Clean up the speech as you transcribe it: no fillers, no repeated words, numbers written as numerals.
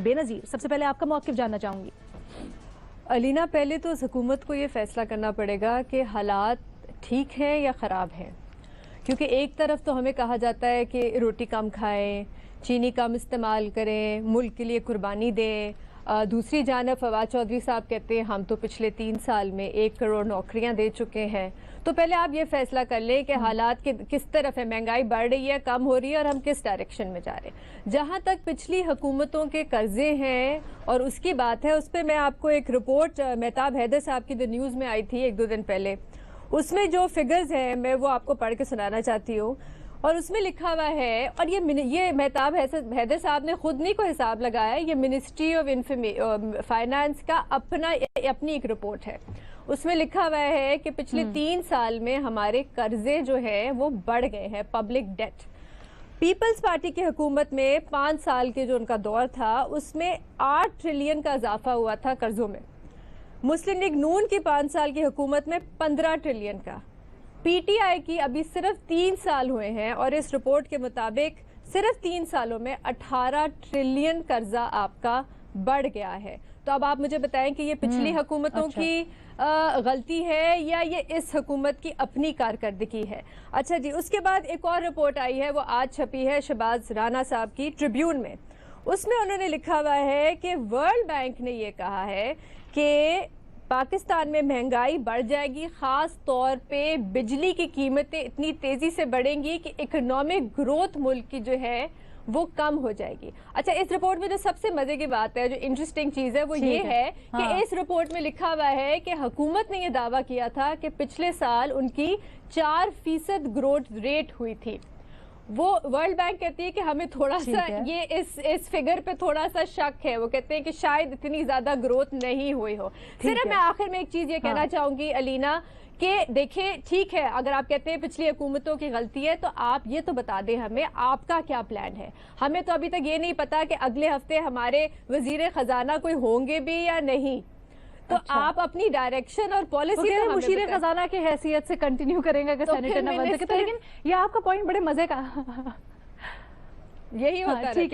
बेनज़ीर, सबसे पहले आपका मौक़िफ़ जानना चाहूँगी। अलीना, पहले तो हुकूमत को ये फैसला करना पड़ेगा कि हालात ठीक हैं या ख़राब हैं, क्योंकि एक तरफ तो हमें कहा जाता है कि रोटी कम खाएं, चीनी कम इस्तेमाल करें, मुल्क के लिए कुर्बानी दें। दूसरी जानब फवाद चौधरी साहब कहते हैं हम तो पिछले 3 साल में 1 करोड़ नौकरियां दे चुके हैं। तो पहले आप ये फैसला कर लें कि हालात के किस तरफ है, महंगाई बढ़ रही है, कम हो रही है, और हम किस डायरेक्शन में जा रहे हैं। जहां तक पिछली हुकूमतों के कर्जे हैं और उसकी बात है, उस पर मैं आपको एक रिपोर्ट मेहताब हैदर साहब की द न्यूज़ में आई थी 1-2 दिन पहले, उसमें जो फिगर्स हैं मैं वो आपको पढ़ के सुनाना चाहती हूँ। और उसमें लिखा हुआ है, और ये मेहताब हैदर साहब ने खुद नहीं को हिसाब लगाया, ये मिनिस्ट्री ऑफ फाइनेंस का अपनी एक रिपोर्ट है। उसमें लिखा हुआ है कि पिछले 3 साल में हमारे कर्जे जो है वो बढ़ गए हैं, पब्लिक डेट। पीपल्स पार्टी की हुकूमत में 5 साल के जो उनका दौर था उसमें 8 ट्रिलियन का इजाफा हुआ था कर्जों में। मुस्लिम लीग नून की 5 साल की हुकूमत में 15 ट्रिलियन का। पीटीआई की अभी सिर्फ 3 साल हुए हैं और इस रिपोर्ट के मुताबिक सिर्फ 3 सालों में 18 ट्रिलियन कर्जा आपका बढ़ गया है। तो अब आप मुझे बताएं कि ये पिछली हुकूमतों की गलती है या ये इस हुकूमत की अपनी कारकर्दगी है। अच्छा जी, उसके बाद एक और रिपोर्ट आई है, वो आज छपी है शहबाज राना साहब की ट्रिब्यून में। उसमें उन्होंने लिखा हुआ है कि वर्ल्ड बैंक ने ये कहा है कि पाकिस्तान में महंगाई बढ़ जाएगी, खास तौर पे बिजली की कीमतें इतनी तेजी से बढ़ेंगी कि इकोनॉमिक ग्रोथ मुल्क की जो है वो कम हो जाएगी। अच्छा, इस रिपोर्ट में जो सबसे मजे की बात है, जो इंटरेस्टिंग चीज है, वो ये है कि इस रिपोर्ट में लिखा हुआ है कि हुकूमत ने ये दावा किया था कि पिछले साल उनकी 4% ग्रोथ रेट हुई थी। वो वर्ल्ड बैंक कहती है कि हमें थोड़ा सा ये इस फिगर पे थोड़ा सा शक है। वो कहते हैं कि शायद इतनी ज्यादा ग्रोथ नहीं हुई हो। सिर्फ मैं आखिर में एक चीज ये कहना चाहूंगी अलीना कि देखिए, ठीक है, अगर आप कहते हैं पिछली हुकूमतों की गलती है तो आप ये तो बता दें हमें आपका क्या प्लान है। हमें तो अभी तक ये नहीं पता कि अगले हफ्ते हमारे वजीर खजाना कोई होंगे भी या नहीं। तो आप अपनी डायरेक्शन और पॉलिसी तो मुशीर खजाना की हैसियत से कंटिन्यू करेंगे कि सेनेटर न बन सके। लेकिन ये आपका पॉइंट बड़े मजे का यही होता है।